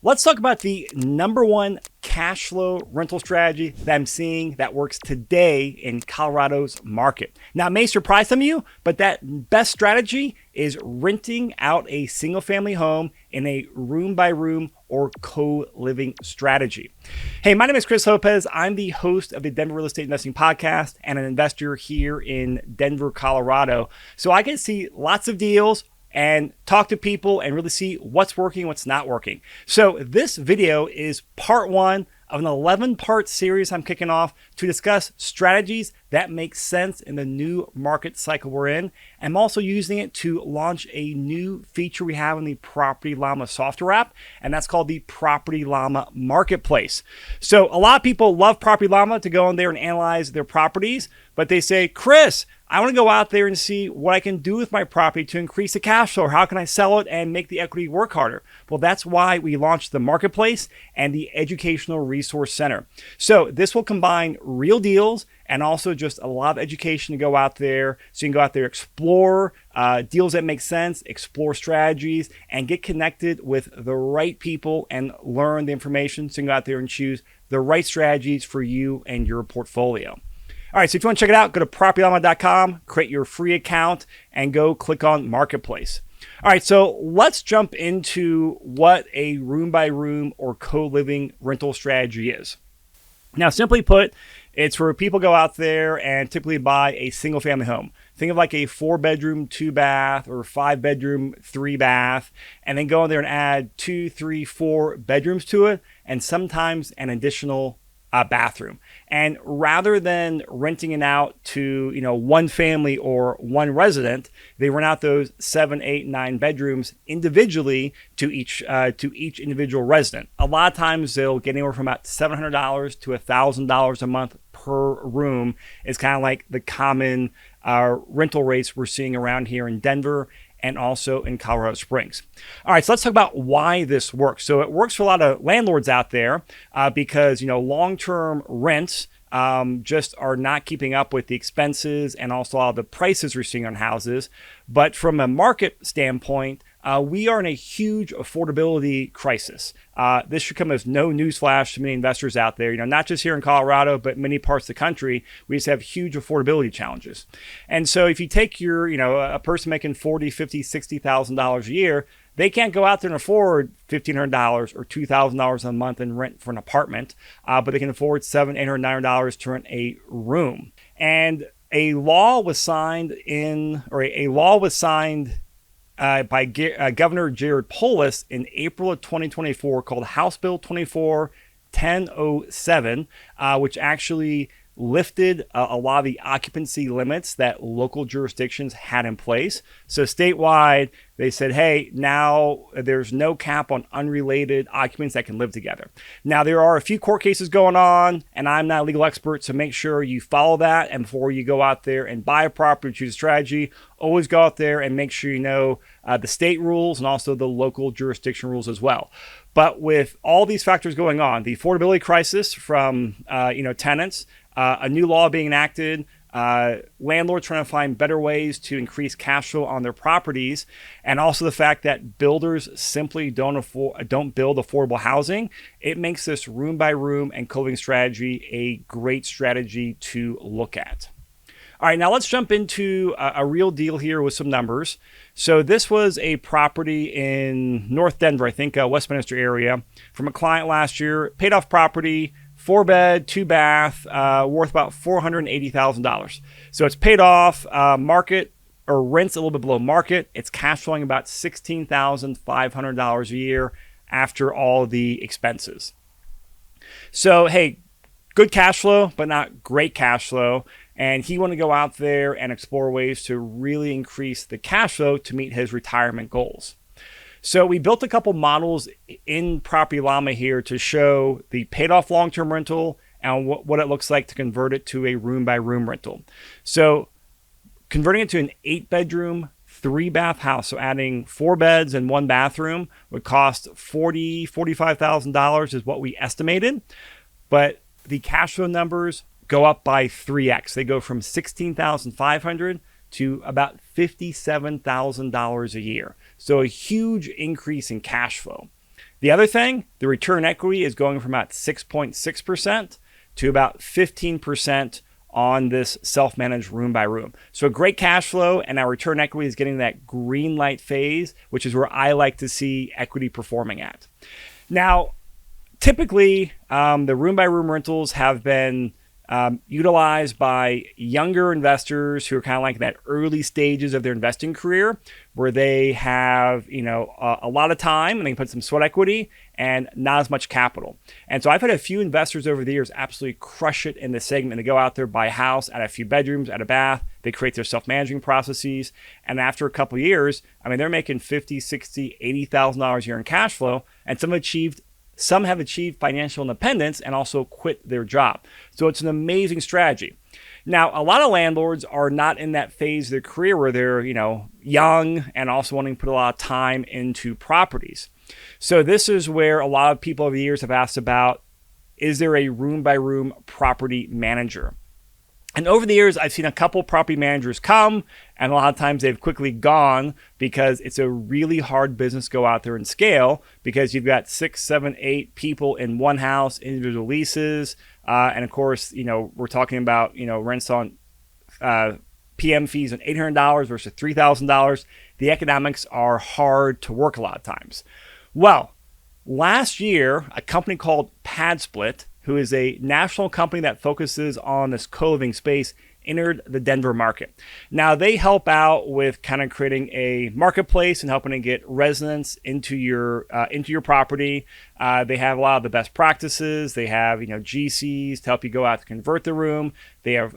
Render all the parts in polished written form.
Let's talk about the number one cash flow rental strategy that I'm seeing that works today in Colorado's market. Now, it may surprise some of you, but that best strategy is renting out a single family home in a room by room or co-living strategy. Hey, my name is Chris Lopez. I'm the host of the Denver Real Estate Investing Podcast and an investor here in Denver, Colorado. So I get to see lots of deals and talk to people and really see what's working, what's not working. So this video is part one of an 11-part series I'm kicking off to discuss strategies that make sense in the new market cycle we're in. I'm also using it to launch a new feature we have in the Property Llama software app, and that's called the Property Llama Marketplace. So a lot of people love Property Llama to go in there and analyze their properties, but they say, Chris, I want to go out there and see what I can do with my property to increase the cash flow. How can I sell it and make the equity work harder? Well, that's why we launched the Marketplace and the Educational Resource Center. So this will combine real deals and also just a lot of education to go out there. So you can go out there, explore deals that make sense, explore strategies, and get connected with the right people and learn the information. So you can go out there and choose the right strategies for you and your portfolio. All right, so if you want to check it out, go to propertyllama.com, create your free account, and go click on Marketplace. All right, so let's jump into what a room-by-room or co-living rental strategy is. Now, simply put, it's where people go out there and typically buy a single-family home. Think of like a 4-bedroom, 2-bath, or 5-bedroom, 3-bath, and then go in there and add 2, 3, 4 bedrooms to it, and sometimes an additional bathroom. And rather than renting it out to, one family or one resident, they rent out those 7, 8, 9 bedrooms individually to each individual resident. A lot of times they'll get anywhere from about $700 to $1,000 a month per room is kind of like the common rental rates we're seeing around here in Denver and also in Colorado Springs. All right, so let's talk about why this works. So it works for a lot of landlords out there because, long-term rents just are not keeping up with the expenses and also all the prices we're seeing on houses. But from a market standpoint, we are in a huge affordability crisis. This should come as no newsflash to many investors out there, not just here in Colorado, but many parts of the country. We just have huge affordability challenges. And so if you take your, a person making $40,000, $50,000, $60,000 a year, they can't go out there and afford $1,500 or $2,000 a month in rent for an apartment, but they can afford $700, $800, $900 to rent a room. And a law was signed by Governor Jared Polis in April of 2024 called House Bill 24-1007, which actually lifted a lot of the occupancy limits that local jurisdictions had in place. So statewide, they said, hey, now there's no cap on unrelated occupants that can live together. Now, there are a few court cases going on, and I'm not a legal expert, so make sure you follow that. And before you go out there and buy a property, choose a strategy, always go out there and make sure you know the state rules and also the local jurisdiction rules as well. But with all these factors going on, the affordability crisis from tenants, a new law being enacted, landlords trying to find better ways to increase cash flow on their properties, and also the fact that builders simply don't build affordable housing, it makes this room by room and co-living strategy a great strategy to look at. All right, now let's jump into a real deal here with some numbers. So this was a property in North Denver, I think, Westminster area, from a client last year, paid off property, 4-bed, 2-bath, worth about $480,000. So it's paid off, market or rents a little bit below market. It's cash flowing about $16,500 a year after all the expenses. So, hey, good cash flow, but not great cash flow. And he wanted to go out there and explore ways to really increase the cash flow to meet his retirement goals. So we built a couple models in Property Llama here to show the paid off long-term rental and what it looks like to convert it to a room-by-room rental. So converting it to an 8-bedroom, 3-bath house, so adding 4 beds and 1 bathroom would cost $45,000 is what we estimated. But the cash flow numbers go up by 3x. They go from $16,500 to about $57,000 a year. So a huge increase in cash flow. The other thing, the return equity is going from about 6.6% to about 15% on this self-managed room by room. So great cash flow, and our return equity is getting that green light phase, which is where I like to see equity performing at. Now, typically, the room by room rentals have been utilized by younger investors who are kind of like that early stages of their investing career, where they have, a lot of time and they can put some sweat equity and not as much capital. And so I've had a few investors over the years absolutely crush it in this segment. They go out there, buy a house, add a few bedrooms, add a bath. They create their self-managing processes. And after a couple of years, they're making $50,000, $60,000, $80,000 a year in cash flow. And some have achieved financial independence and also quit their job. So it's an amazing strategy. Now, a lot of landlords are not in that phase of their career where they're, young and also wanting to put a lot of time into properties. So this is where a lot of people over the years have asked about, is there a room by room property manager? And over the years, I've seen a couple property managers come, and a lot of times they've quickly gone because it's a really hard business to go out there and scale, because you've got 6, 7, 8 people in one house, individual leases. And of course, we're talking about, rents on PM fees on $800 versus $3,000. The economics are hard to work a lot of times. Well, last year, a company called Padsplit, who is a national company that focuses on this co-living space, entered the Denver market. Now, they help out with kind of creating a marketplace and helping to get residents into your property. They have a lot of the best practices. They have GCs to help you go out to convert the room. They have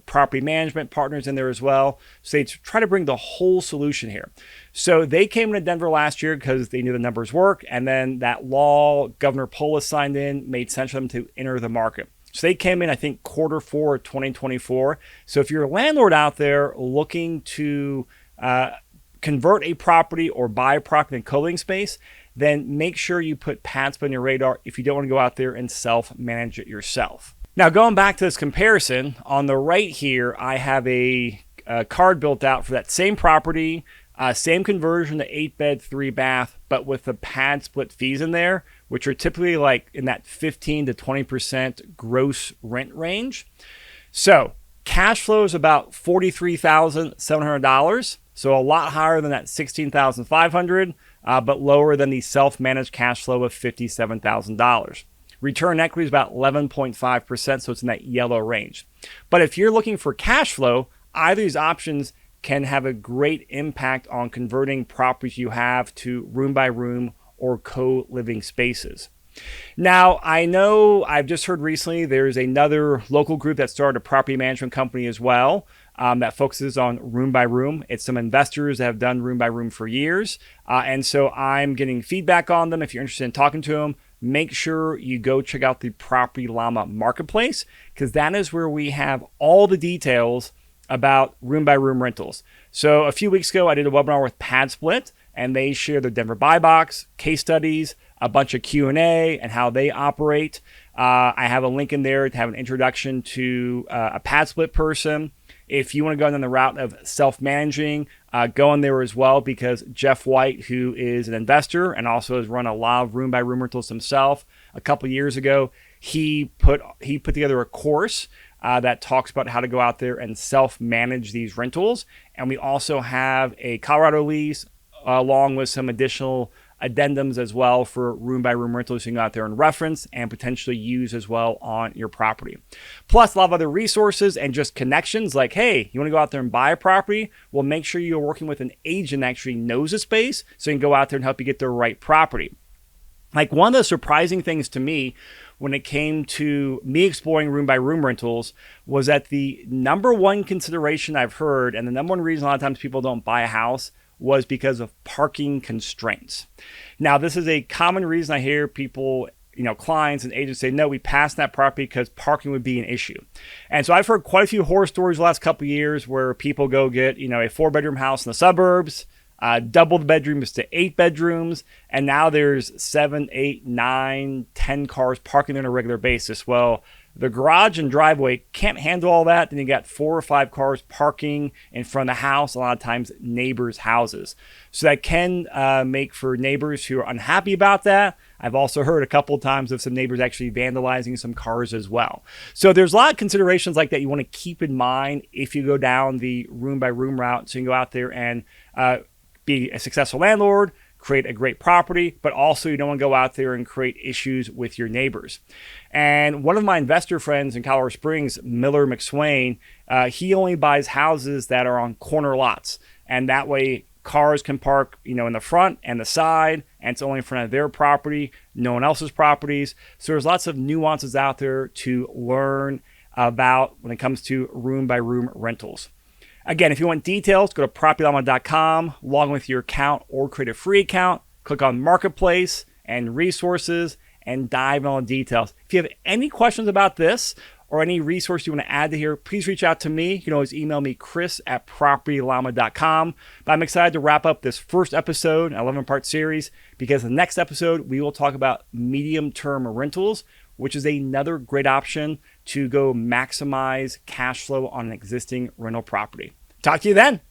property management partners in there as well. So they try to bring the whole solution here. So they came to Denver last year because they knew the numbers work, and then that law Governor Polis signed in made sense for them to enter the market. So they came in, I think, Q4 of 2024. So if you're a landlord out there looking to convert a property or buy a property in co-living space, then make sure you put Padsplit on your radar if you don't want to go out there and self-manage it yourself. Now, going back to this comparison, on the right here, I have a card built out for that same property, same conversion to 8-bed, 3-bath, but with the Padsplit fees in there, which are typically like in that 15 to 20% gross rent range. So cash flow is about $43,700. So a lot higher than that $16,500, but lower than the self-managed cash flow of $57,000. Return equity is about 11.5%, so it's in that yellow range. But if you're looking for cash flow, either of these options can have a great impact on converting properties you have to room by room or co-living spaces. Now, I know I've just heard recently there's another local group that started a property management company as well that focuses on room by room. It's some investors that have done room by room for years. And so I'm getting feedback on them. If you're interested in talking to them, make sure you go check out the Property Llama marketplace, because that is where we have all the details about room by room rentals. So a few weeks ago, I did a webinar with Padsplit, and they share their Denver buy box, case studies, a bunch of Q&A, and how they operate. I have a link in there to have an introduction to a Padsplit person. If you want to go down the route of self-managing, go on there as well, because Jeff White, who is an investor and also has run a lot of room by room rentals himself, a couple of years ago, he put together a course that talks about how to go out there and self-manage these rentals. And we also have a Colorado lease along with some additional addendums as well for room by room rentals you can go out there and reference and potentially use as well on your property. Plus a lot of other resources and just connections like, hey, you want to go out there and buy a property? Well, make sure you're working with an agent that actually knows the space so you can go out there and help you get the right property. Like, one of the surprising things to me when it came to me exploring room by room rentals was that the number one consideration I've heard, and the number one reason a lot of times people don't buy a house, was because of parking constraints. Now, this is a common reason I hear people, clients and agents say, no, we passed that property because parking would be an issue. And so I've heard quite a few horror stories the last couple of years where people go get, a 4-bedroom house in the suburbs, double the bedrooms to 8 bedrooms, and now there's 7, 8, 9, 10 cars parking there on a regular basis. Well, The garage and driveway can't handle all that. Then you got 4 or 5 cars parking in front of the house, a lot of times neighbors' houses. So that can make for neighbors who are unhappy about that. I've also heard a couple of times of some neighbors actually vandalizing some cars as well. So there's a lot of considerations like that you want to keep in mind if you go down the room by room route. So you can go out there and be a successful landlord, create a great property, but also you don't want to go out there and create issues with your neighbors. And one of my investor friends in Colorado Springs, Miller McSwain, he only buys houses that are on corner lots. And that way cars can park, in the front and the side, and it's only in front of their property, no one else's properties. So there's lots of nuances out there to learn about when it comes to room by room rentals. Again, if you want details, go to propertyllama.com, log in with your account or create a free account, click on Marketplace and Resources, and dive in on the details. If you have any questions about this or any resource you want to add to here, please reach out to me. You can always email me, chris@propertyllama.com. But I'm excited to wrap up this first episode, an 11-part series, because the next episode, we will talk about medium-term rentals, which is another great option to go maximize cash flow on an existing rental property. Talk to you then.